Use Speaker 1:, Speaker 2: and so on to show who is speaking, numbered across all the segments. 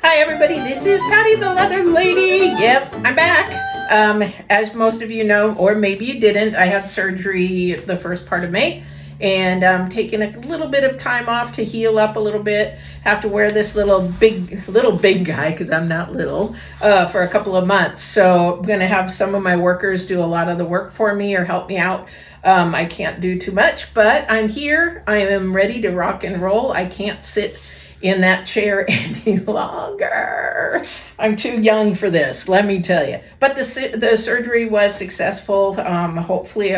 Speaker 1: Hi everybody, this is Patty the Leather Lady. Yep, I'm back. As most of you know, or maybe you didn't, I had surgery the first part of May, and I'm taking a little bit of time off to heal up a little bit. Have to wear this little big guy, because I'm not little, for a couple of months. So I'm gonna have some of my workers do a lot of the work for me or help me out. I can't do too much, but I'm here. I am ready to rock and roll. I can't sit in that chair any longer. I'm too young for this, let me tell you. But the surgery was successful. Hopefully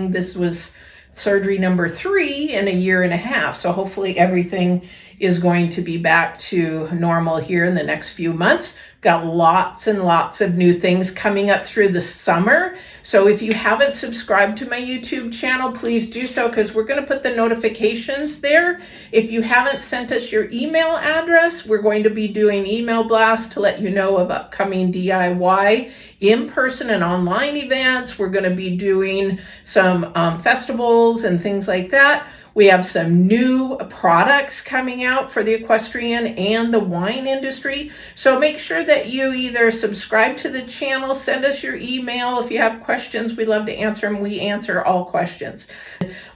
Speaker 1: this was surgery number 3 in a year and a half. So hopefully everything is going to be back to normal here in the next few months. Got lots and lots of new things coming up through the summer. So if you haven't subscribed to my YouTube channel, please do so, because we're going to put the notifications there. If you haven't sent us your email address, we're going to be doing email blasts to let you know of upcoming DIY in-person and online events. We're going to be doing some festivals and things like that. We have some new products coming out for the equestrian and the wine industry. So make sure that you either subscribe to the channel, send us your email. If you have questions, we love to answer them. We answer all questions.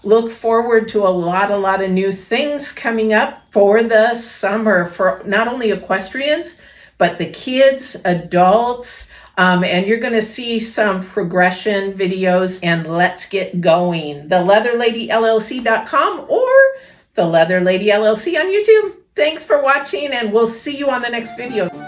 Speaker 1: Look forward to a lot of new things coming up for the summer for not only equestrians, but the kids, adults, and you're going to see some progression videos, and let's get going. TheLeatherLadyLLC.com or The Leather Lady LLC on YouTube. Thanks for watching, and we'll see you on the next video.